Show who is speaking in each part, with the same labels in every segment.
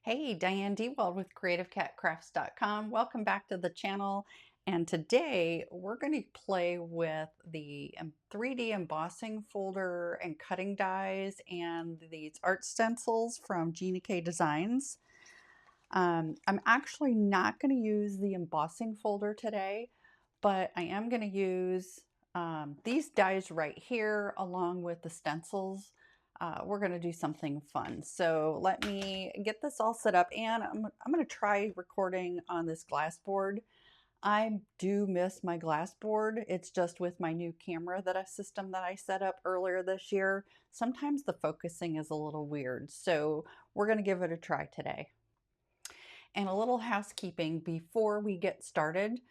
Speaker 1: Hey, Diane DeWald with CreativeCatCrafts.com. Welcome back to the channel. And today we're going to play with the 3D embossing folder and cutting dies and these art stencils from Gina K Designs. I'm actually not going to use the embossing folder today, but I am going to use these dies right here along with the stencils. We're going to do something fun. So let me get this all set up, and I'm going to try recording on this glass board. I do miss my glass board. It's just with my new camera system that I set up earlier this year. Sometimes the focusing is a little weird. So we're going to give it a try today. And a little housekeeping before we get started.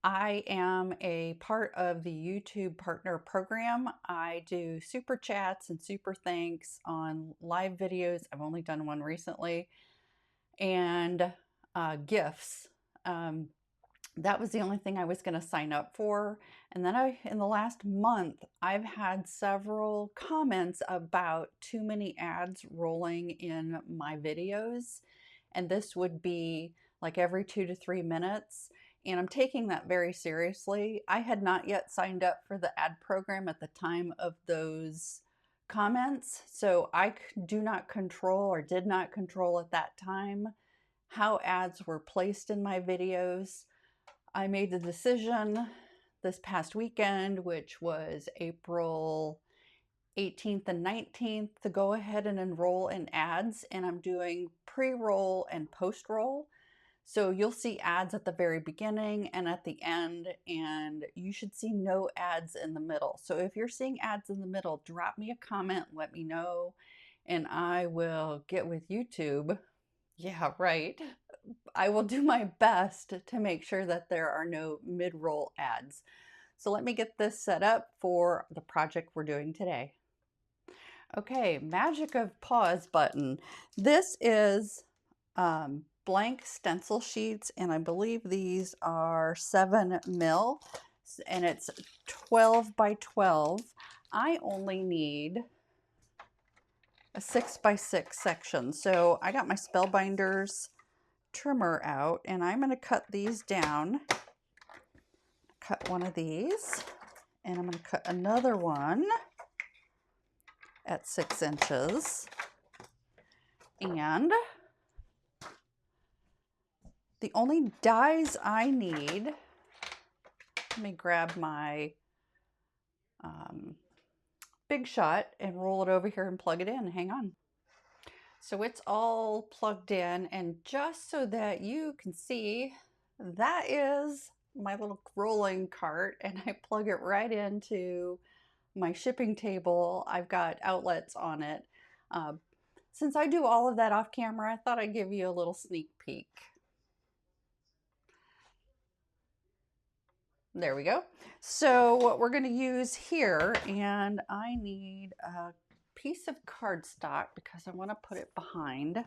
Speaker 1: I am a part of the YouTube Partner Program. I do super chats and super thanks on live videos. I've only done one recently. And gifts. That was the only thing I was going to sign up for. And then in the last month, I've had several comments about too many ads rolling in my videos. And this would be like every 2 to 3 minutes. And I'm taking that very seriously. I had not yet signed up for the ad program at the time of those comments. So I do not control, or did not control at that time, how ads were placed in my videos. I made the decision this past weekend, which was April 18th and 19th, to go ahead and enroll in ads, and I'm doing pre-roll and post-roll. So you'll see ads at the very beginning and at the end, and you should see no ads in the middle. So if you're seeing ads in the middle, drop me a comment, let me know, and I will get with YouTube. Yeah, right. I will do my best to make sure that there are no mid-roll ads. So let me get this set up for the project we're doing today. Okay, magic of pause button. This is blank stencil sheets, and I believe these are 7 mil, and it's 12 by 12. I only need a 6 by 6 section. So I got my Spellbinders trimmer out, and I'm going to cut these down. Cut one of these, and I'm going to cut another one at 6 inches. And the only dies I need, let me grab my Big Shot and roll it over here and plug it in. Hang on. So it's all plugged in, and just so that you can see, that is my little rolling cart, and I plug it right into my shipping table. I've got outlets on it. Since I do all of that off camera, I thought I'd give you a little sneak peek. There we go. So what we're going to use here, and I need a piece of cardstock because I want to put it behind.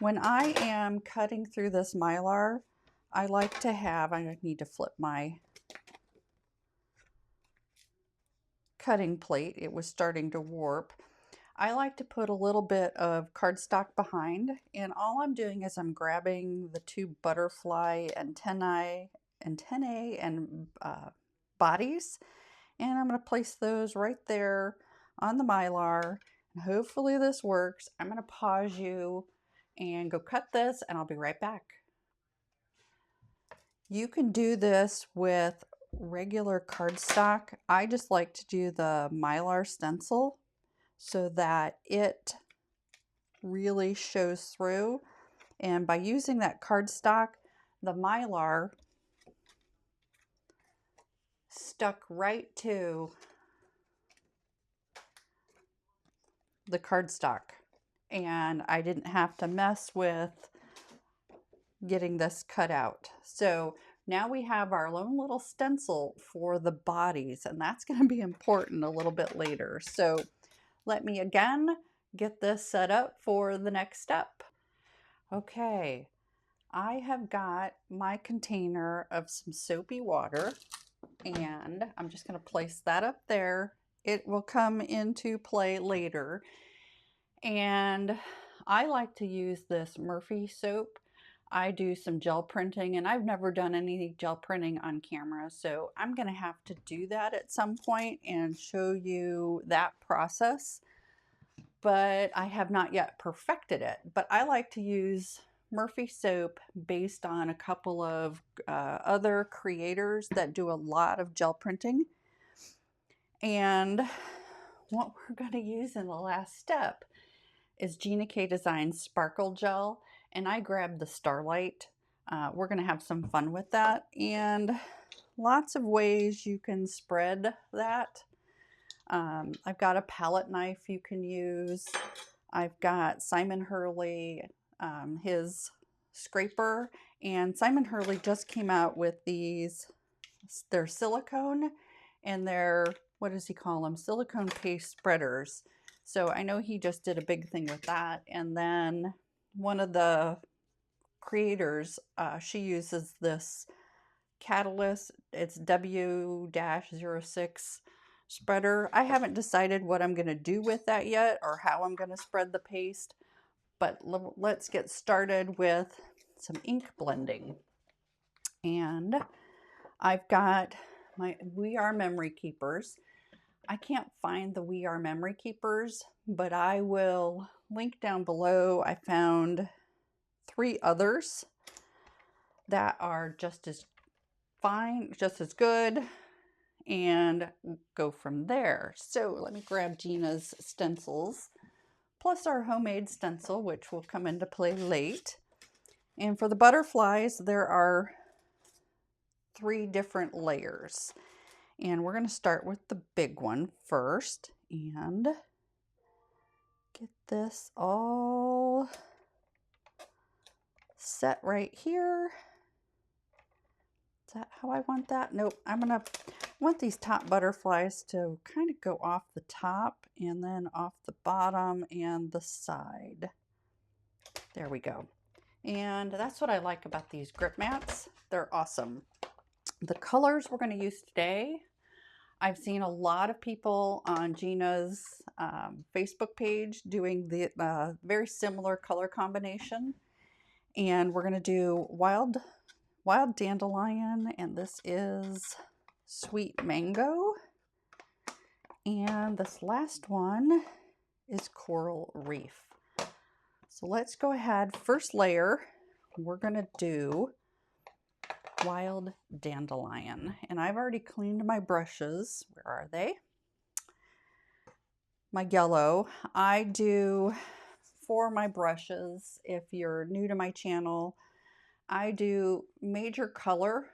Speaker 1: When I am cutting through this Mylar, I like to have, I need to flip my cutting plate. It was starting to warp. I like to put a little bit of cardstock behind, and all I'm doing is I'm grabbing the 2 butterfly antennae and bodies, and I'm going to place those right there on the Mylar. And hopefully this works. I'm going to pause you and go cut this, and I'll be right back. You can do this with regular cardstock. I just like to do the Mylar stencil so that it really shows through. And by using that cardstock, the Mylar stuck right to the cardstock, and I didn't have to mess with getting this cut out. So now we have our own little stencil for the bodies, and that's going to be important a little bit later. So let me again get this set up for the next step. Okay, I have got my container of some soapy water, and I'm just going to place that up there. It will come into play later. And I like to use this Murphy soap. I do some gel printing, and I've never done any gel printing on camera, so I'm going to have to do that at some point and show you that process. But I have not yet perfected it. But I like to use Murphy soap based on a couple of other creators that do a lot of gel printing. And what we're going to use in the last step is Gina K Designs Sparkle Gel, and I grabbed the Starlight. We're going to have some fun with that, and lots of ways you can spread that. I've got a palette knife you can use. I've got Simon Hurley, his scraper, and Simon Hurley just came out with these. They're silicone, and they're, what does he call them? Silicone paste spreaders. So I know he just did a big thing with that. And then one of the creators, she uses this catalyst. It's W-06 spreader. I haven't decided what I'm going to do with that yet or how I'm going to spread the paste. But let's get started with some ink blending. And I've got my We Are Memory Keepers. I can't find the We Are Memory Keepers, but I will link down below. I found 3 others that are just as fine, just as good, and go from there. So let me grab Gina's stencils, plus our homemade stencil, which will come into play late. And for the butterflies, there are 3 different layers. And we're going to start with the big one first and get this all set right here. Is that how I want that? Nope. I want these top butterflies to kind of go off the top and then off the bottom and the side. There we go. And that's what I like about these grip mats. They're awesome. The colors we're going to use today, I've seen a lot of people on Gina's Facebook page doing the very similar color combination. And we're going to do Wild Dandelion, and this is Sweet Mango. And this last one is Coral Reef. So let's go ahead. First layer, we're going to do Wild Dandelion, and I've already cleaned my brushes. Where are they? My yellow. I do, for my brushes, if you're new to my channel, I do major color.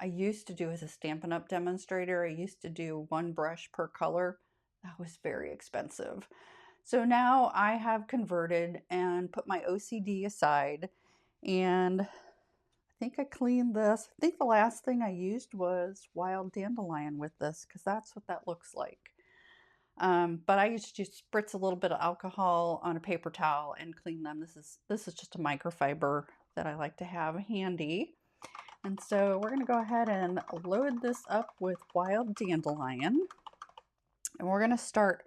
Speaker 1: I used to do as a Stampin' Up! Demonstrator. I used to do 1 brush per color. That was very expensive. So now I have converted and put my OCD aside, and I think I cleaned this. I think the last thing I used was Wild Dandelion with this, because that's what that looks like. But I used to just spritz a little bit of alcohol on a paper towel and clean them. This is just a microfiber that I like to have handy. And so we're going to go ahead and load this up with Wild Dandelion. And we're going to start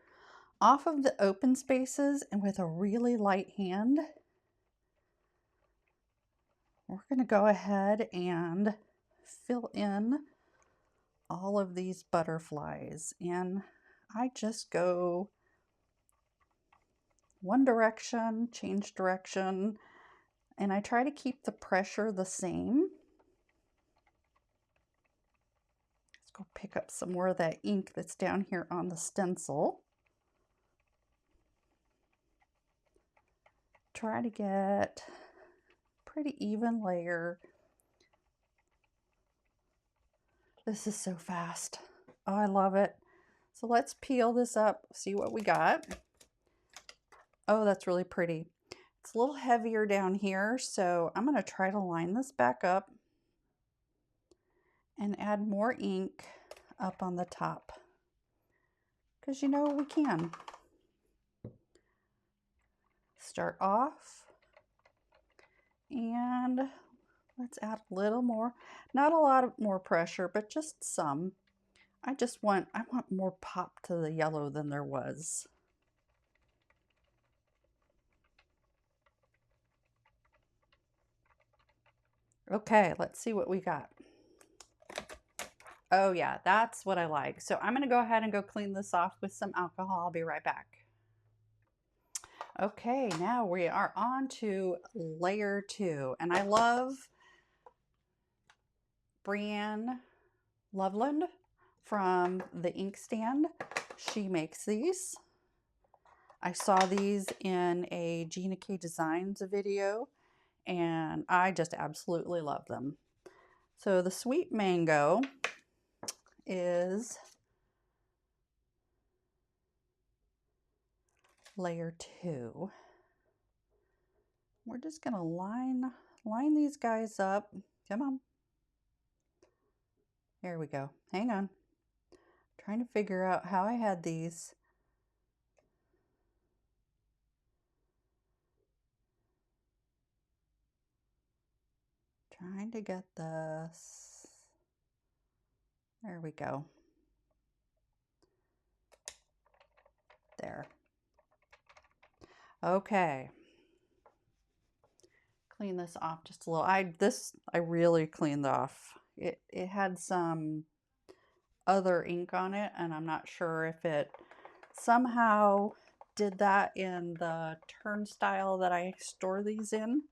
Speaker 1: off of the open spaces, and with a really light hand, we're going to go ahead and fill in all of these butterflies. And I just go one direction, change direction, and I try to keep the pressure the same. Let's go pick up some more of that ink that's down here on the stencil. Try to get pretty even layer. This is so fast. Oh, I love it. So let's peel this up, see what we got. Oh, that's really pretty. It's a little heavier down here, so I'm going to try to line this back up and add more ink up on the top, because you know we can. Start off, and let's add a little more. Not a lot of more pressure, but just some. I want more pop to the yellow than there was. Okay, let's see what we got. Oh yeah, that's what I like. So I'm gonna go ahead and go clean this off with some alcohol. I'll be right back. Okay, now we are on to layer 2. And I love Brienne Loveland from the inkstand. She makes these. I saw these in a Gina K Designs video, and I just absolutely love them. So the sweet mango is layer 2. We're just gonna line these guys up. Come on. There we go. Hang on. Trying to figure out how I had these. Trying to get this. There we go. There. Okay. Clean this off just a little. I really cleaned off. It had some other ink on it, and I'm not sure if it somehow did that in the turnstile that I store these in.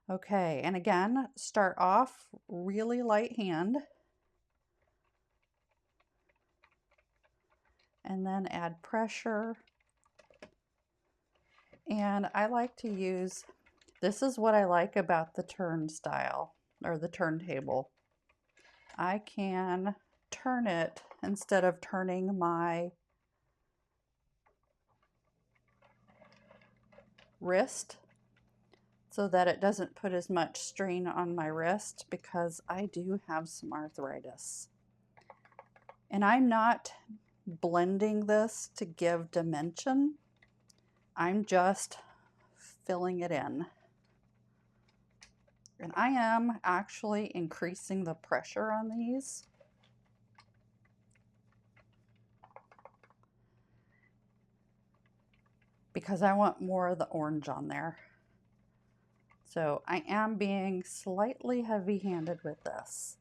Speaker 1: Okay, and again, start off really light hand, and then add pressure. And I like to use, this is what I like about the turnstile or the turntable. I can turn it instead of turning my wrist, so that it doesn't put as much strain on my wrist, because I do have some arthritis. And I'm not blending this to give dimension. I'm just filling it in. And I am actually increasing the pressure on these. Because I want more of the orange on there. So I am being slightly heavy-handed with this.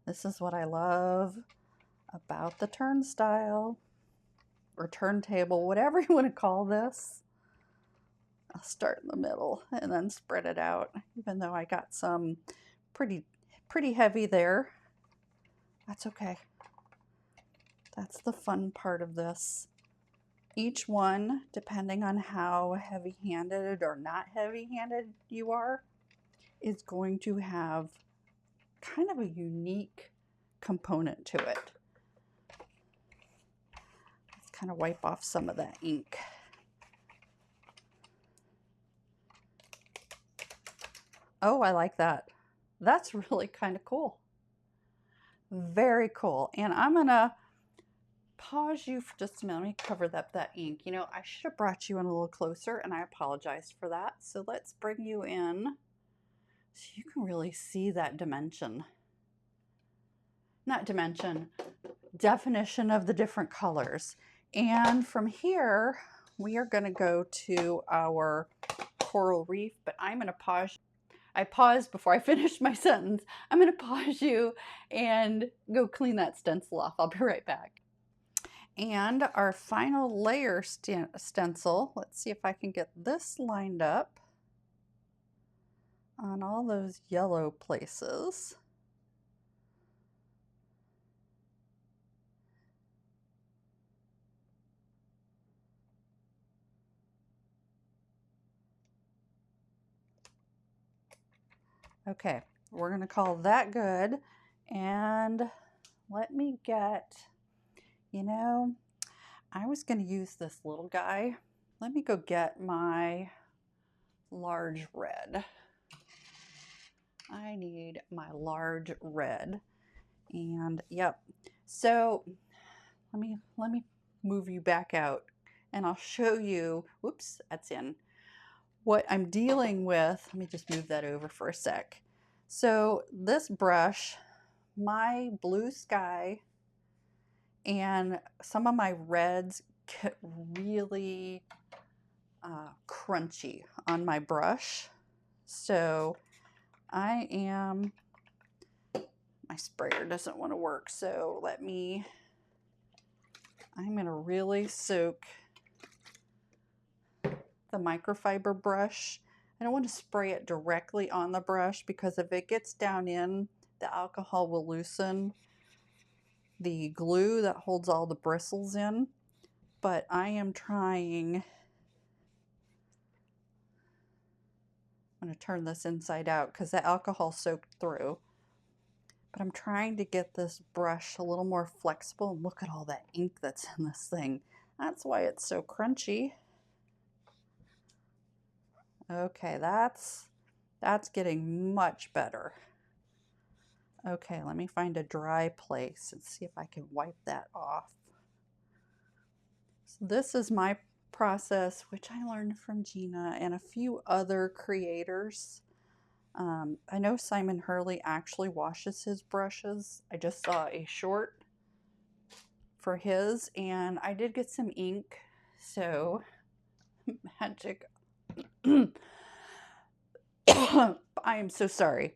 Speaker 1: This is what I love about the turnstile or turntable, whatever you want to call this. I'll start in the middle and then spread it out, even though I got some pretty heavy there. That's okay. That's the fun part of this. Each one, depending on how heavy-handed or not heavy-handed you are, is going to have kind of a unique component to it. Let's kind of wipe off some of that ink. Oh, I like that. That's really kind of cool. Very cool. And I'm gonna pause you for just a minute. Let me cover up that ink. You know, I should have brought you in a little closer, and I apologize for that. So let's bring you in so you can really see that dimension. Not dimension, definition of the different colors. And from here, we are going to go to our coral reef, but I'm going to pause. I paused before I finished my sentence. I'm going to pause you and go clean that stencil off. I'll be right back. And our final layer stencil, let's see if I can get this lined up on all those yellow places. Okay, we're going to call that good. And let me get, you know, I was going to use this little guy. Let me go get my large red. I need my large red. And yep. So let me move you back out, and I'll show you, whoops, that's in, what I'm dealing with. Let me just move that over for a sec. So this brush, my blue sky and some of my reds get really crunchy on my brush. So my sprayer doesn't want to work, so I'm going to really soak the microfiber brush. I don't want to spray it directly on the brush because if it gets down in, the alcohol will loosen the glue that holds all the bristles in. But I am trying, I'm going to turn this inside out because the alcohol soaked through. But I'm trying to get this brush a little more flexible. And look at all that ink that's in this thing. That's why it's so crunchy. Okay, that's getting much better. Okay, let me find a dry place and see if I can wipe that off. So this is my process, which I learned from Gina and a few other creators. I know Simon Hurley actually washes his brushes. I just saw a short for his, and I did get some ink, so magic. I am so sorry.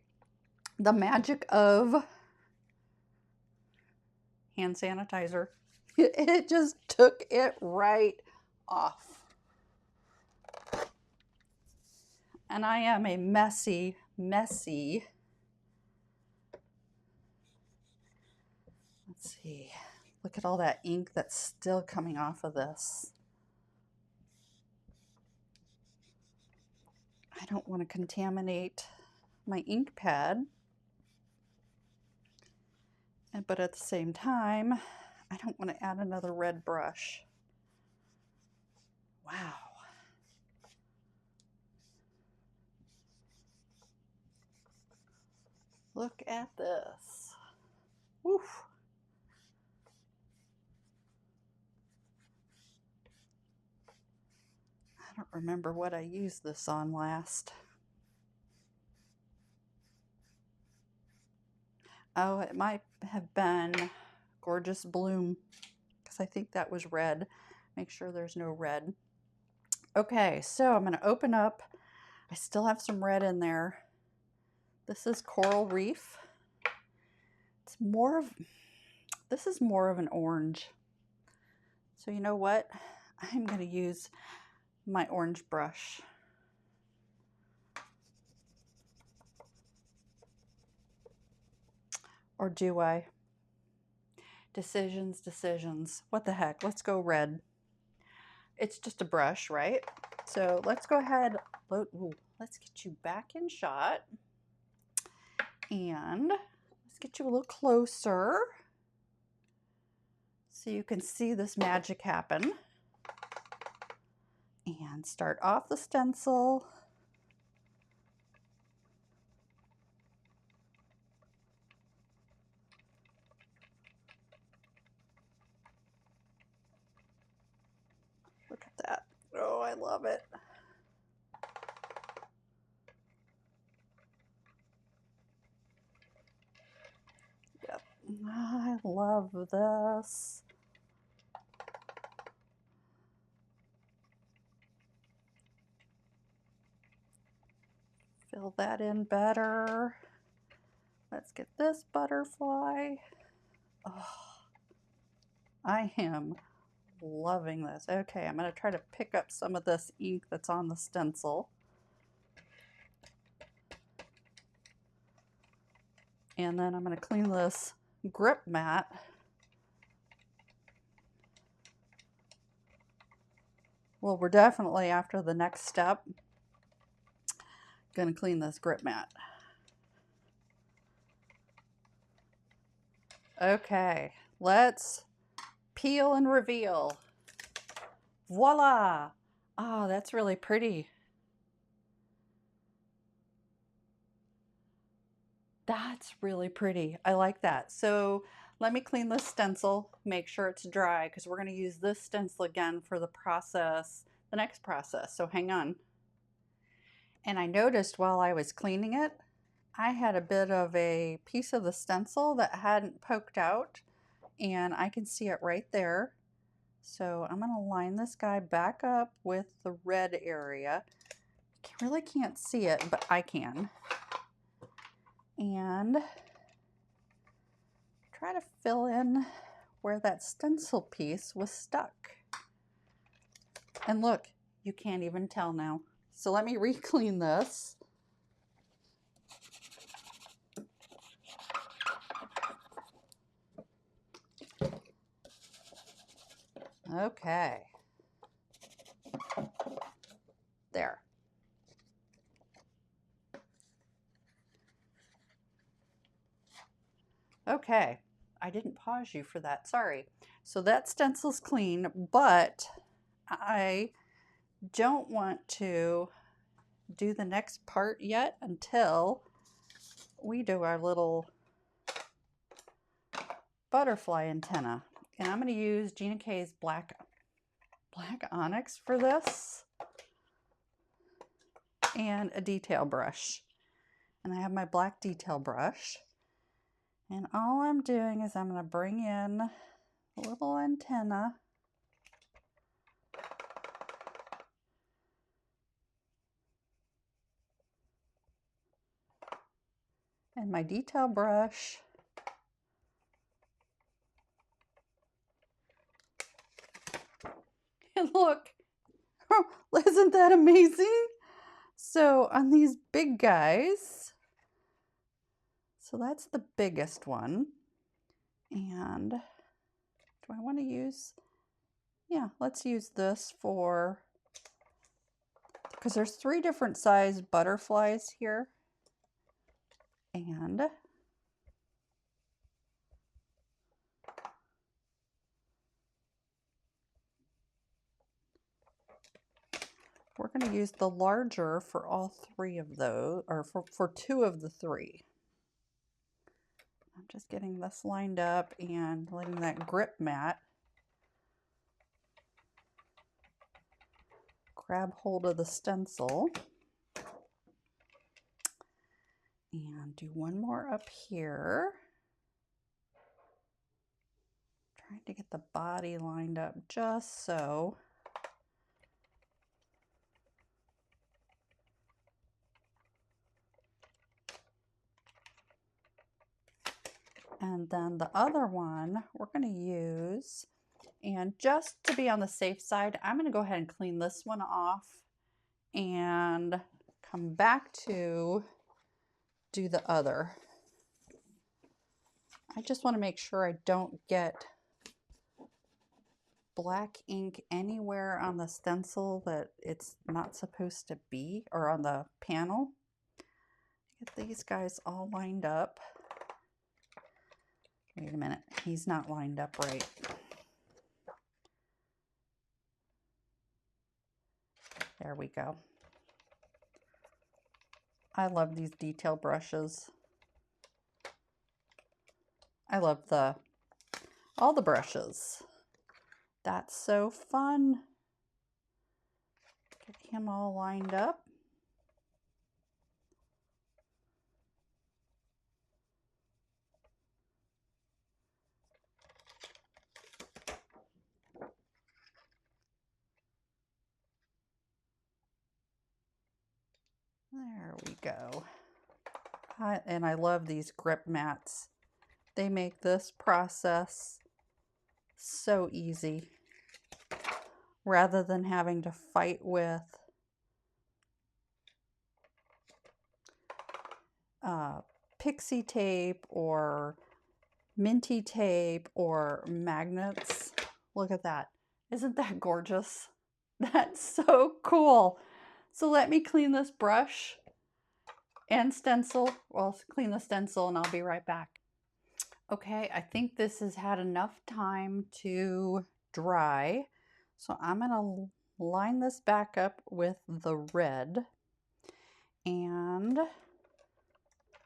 Speaker 1: The magic of hand sanitizer. It just took it right off. And I am a messy. Let's see. Look at all that ink that's still coming off of this. I don't want to contaminate my ink pad. But at the same time, I don't want to add another red brush. Wow. Look at this. Woof. I don't remember what I used this on last. Oh, it might have been Gorgeous Bloom, because I think that was red. Make sure there's no red. Okay, so I'm going to open up. I still have some red in there. This is Coral Reef. This is more of an orange. So you know what? I'm going to use my orange brush. Or do I? Decisions. What the heck? Let's go red. It's just a brush, right? So let's go ahead. Let's get you back in shot. And let's get you a little closer so you can see this magic happen. And start off the stencil. Look at that. Oh, I love it. Yep, I love this. Fill that in better. Let's get this butterfly. Oh, I am loving this. Okay, I'm going to try to pick up some of this ink that's on the stencil. And then I'm going to clean this grip mat. Well, we're definitely after the next step. Going to clean this grip mat. Okay, let's peel and reveal. Voila! Oh, that's really pretty. That's really pretty. I like that. So let me clean this stencil, make sure it's dry, because we're going to use this stencil again for the process, the next process. So hang on. And I noticed while I was cleaning it, I had a bit of a piece of the stencil that hadn't poked out, and I can see it right there. So I'm going to line this guy back up with the red area. Really can't see it, but I can. and try to fill in where that stencil piece was stuck. And look, you can't even tell now. So let me re-clean this. Okay. There. Okay. I didn't pause you for that. Sorry. So that stencil's clean, but I don't want to do the next part yet until we do our little butterfly antenna. And I'm going to use Gina K's black Onyx for this, and a detail brush. And I have my black detail brush. And all I'm doing is I'm going to bring in a little antenna. And my detail brush. And look, isn't that amazing? So on these big guys, so that's the biggest one. And do I want to use, yeah, let's use this for, because there's 3 different size butterflies here. And we're going to use the larger for all 3 of those, or for 2 of the 3. I'm just getting this lined up and letting that grip mat grab hold of the stencil. And do one more up here. Trying to get the body lined up just so. And then the other one we're going to use, and just to be on the safe side, I'm going to go ahead and clean this one off and come back to do the other. I just want to make sure I don't get black ink anywhere on the stencil that it's not supposed to be, or on the panel. Get these guys all lined up. Wait a minute, he's not lined up right. There we go. I love these detail brushes. I love all the brushes. That's so fun. Get him all lined up. There we go. And I love these grip mats. They make this process so easy, rather than having to fight with pixie tape or minty tape or magnets. Look at that. Isn't that gorgeous? That's so cool. So let me clean this brush and stencil. Well, clean the stencil and I'll be right back. Okay, I think this has had enough time to dry. So I'm going to line this back up with the red. And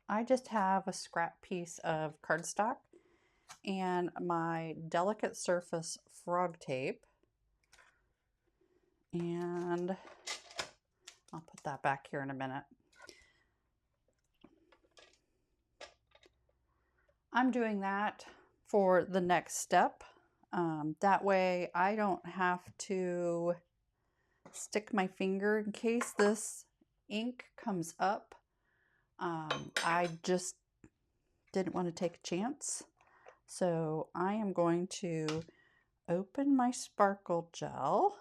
Speaker 1: I just have a scrap piece of cardstock and my delicate surface frog tape. And I'll put that back here in a minute. I'm doing that for the next step. That way I don't have to stick my finger in case this ink comes up. I just didn't want to take a chance. So I am going to open my sparkle gel.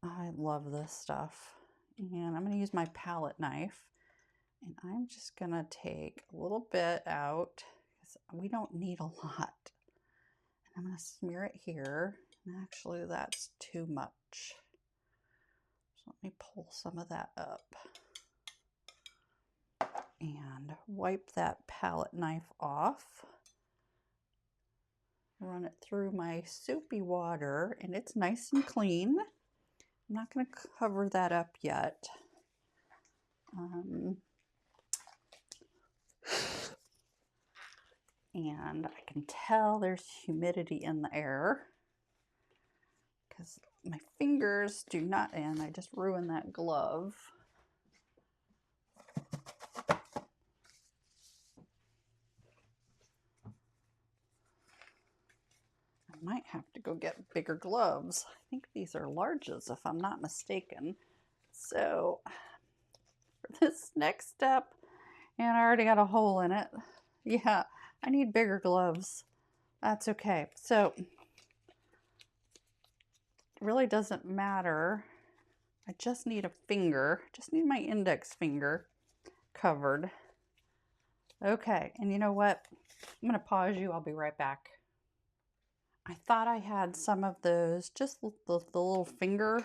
Speaker 1: I love this stuff. And I'm going to use my palette knife. And I'm just going to take a little bit out because we don't need a lot. And I'm going to smear it here. And actually, that's too much. So let me pull some of that up. And wipe that palette knife off. Run it through my soapy water, and it's nice and clean. I'm not going to cover that up yet. And I can tell there's humidity in the air because my fingers do not, and I just ruined that glove. I might have to go get bigger gloves. I think these are larges if I'm not mistaken. So for this next step, and I already got a hole in it. Yeah, I need bigger gloves. That's okay. So it really doesn't matter. I just need a finger. Just need my index finger covered. Okay, and you know what? I'm going to pause you. I'll be right back. I thought I had some of those, just the little finger,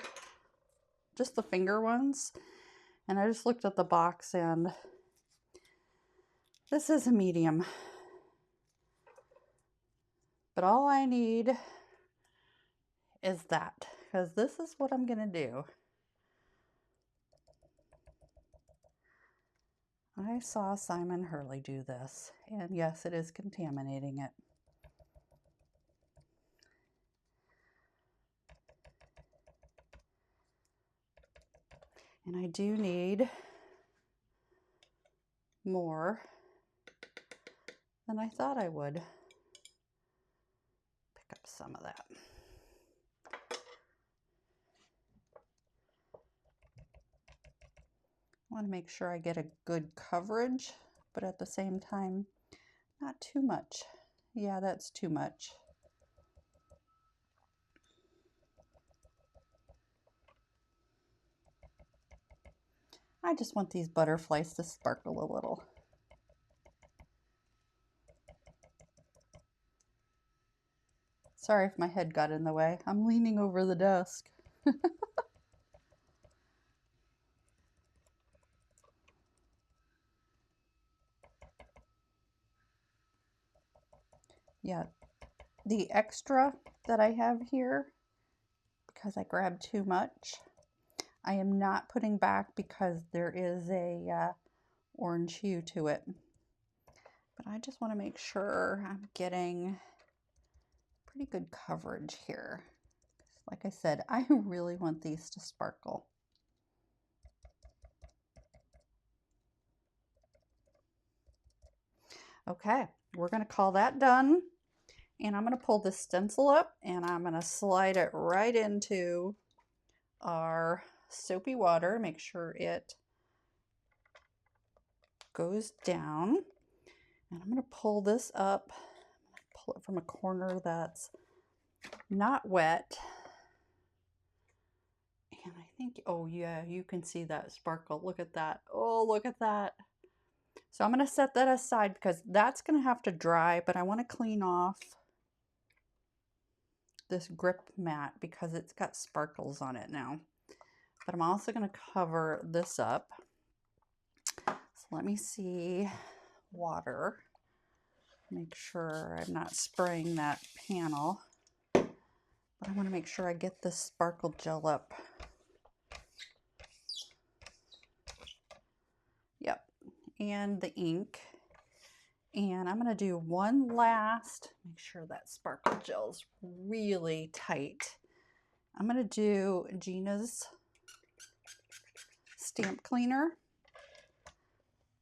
Speaker 1: just the finger ones. And I just looked at the box and this is a medium. But all I need is that, because this is what I'm going to do. I saw Simon Hurley do this, and yes, it is contaminating it. And I do need more than I thought I would. Pick up some of that. I want to make sure I get a good coverage, but at the same time, not too much. Yeah, that's too much. I just want these butterflies to sparkle a little. Sorry if my head got in the way. I'm leaning over the desk. Yeah, the extra that I have here, because I grabbed too much, I am not putting back because there is a orange hue to it. But I just want to make sure I'm getting pretty good coverage here. Like I said, I really want these to sparkle. Okay, we're going to call that done. And I'm going to pull this stencil up and I'm going to slide it right into our soapy water. Make sure it goes down. And I'm going to pull this up, pull it from a corner that's not wet. And I think, oh yeah, you can see that sparkle. Look at that. Oh, look at that. So I'm going to set that aside because that's going to have to dry, but I want to clean off this grip mat because it's got sparkles on it now. But I'm also going to cover this up. So let me see water. Make sure I'm not spraying that panel. But I want to make sure I get this sparkle gel up. Yep. And the ink. And I'm going to do one last, make sure that sparkle gel's really tight. I'm going to do Gina's stamp cleaner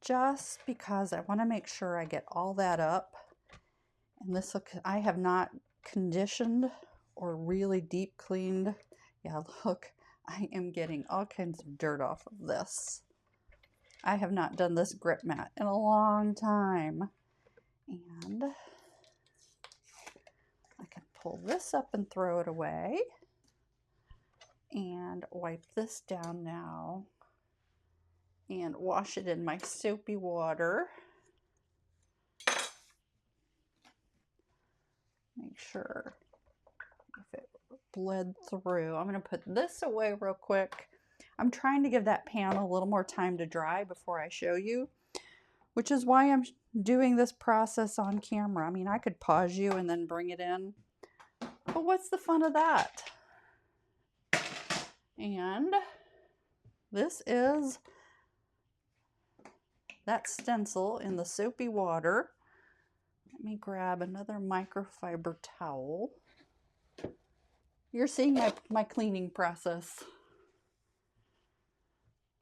Speaker 1: just because I want to make sure I get all that up. And this look, I have not conditioned or really deep cleaned. Yeah, look, I am getting all kinds of dirt off of this. I have not done this grip mat in a long time. And I can pull this up and throw it away and wipe this down now and wash it in my soapy water. Make sure if it bled through. I'm going to put this away real quick. I'm trying to give that pan a little more time to dry before I show you, which is why I'm doing this process on camera. I mean, I could pause you and then bring it in, but what's the fun of that? And this is that stencil in the soapy water. Let me grab another microfiber towel. You're seeing my cleaning process.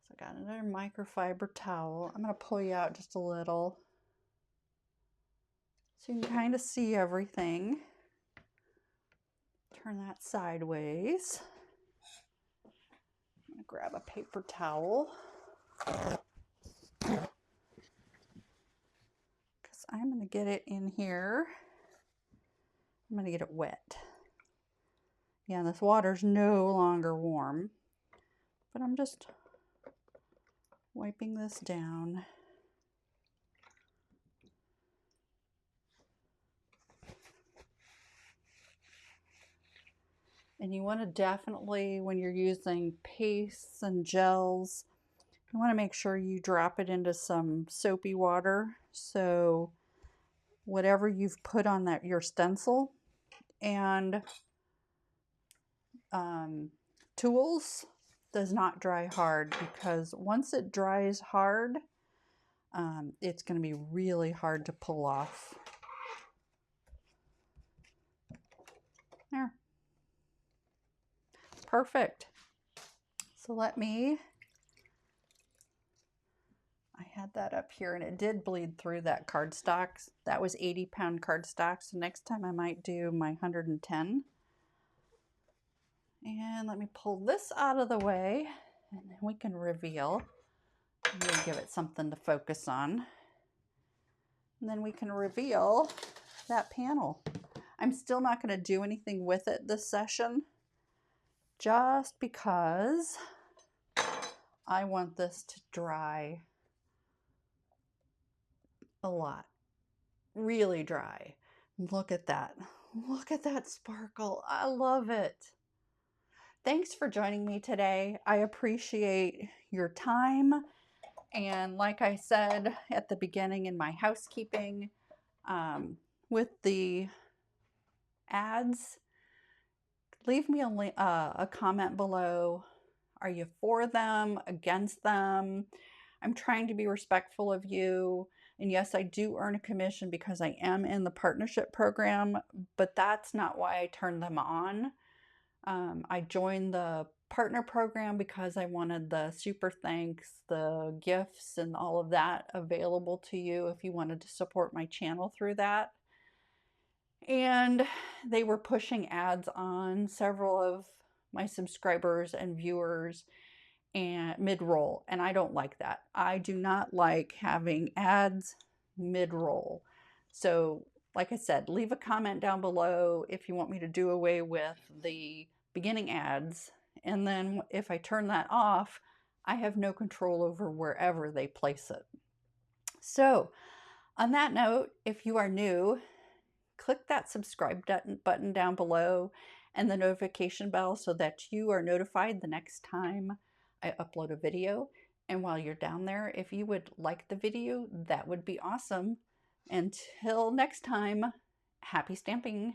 Speaker 1: So I got another microfiber towel. I'm going to pull you out just a little so you can kind of see everything. Turn that sideways. I'm going to grab a paper towel because I'm going to get it in here. I'm going to get it wet. Yeah, this water's no longer warm, but I'm just wiping this down. And you want to definitely, when you're using pastes and gels, you want to make sure you drop it into some soapy water. So whatever you've put on your stencil and tools does not dry hard, because once it dries hard, it's going to be really hard to pull off. There. Perfect. So I had that up here and it did bleed through that cardstock. That was 80-pound cardstock. So next time I might do my 110. And let me pull this out of the way and then we can reveal. We'll give it something to focus on. And then we can reveal that panel. I'm still not going to do anything with it this session, just because I want this to dry a lot, really dry. Look at that. Look at that sparkle. I love it. Thanks for joining me today. I appreciate your time. And like I said at the beginning in my housekeeping, with the ads, leave me a comment below. Are you for them, against them? I'm trying to be respectful of you. And yes, I do earn a commission because I am in the partnership program, but that's not why I turned them on. I joined the partner program because I wanted the super thanks, the gifts, and all of that available to you if you wanted to support my channel through that. And they were pushing ads on several of my subscribers and viewers and mid-roll, and I don't like that. I do not like having ads mid-roll. So like I said, leave a comment down below if you want me to do away with the beginning ads, and then if I turn that off, I have no control over wherever they place it. So on that note, if you are new, click that subscribe button down below and the notification bell so that you are notified the next time I upload a video. And while you're down there, if you would like the video, that would be awesome. Until next time, happy stamping.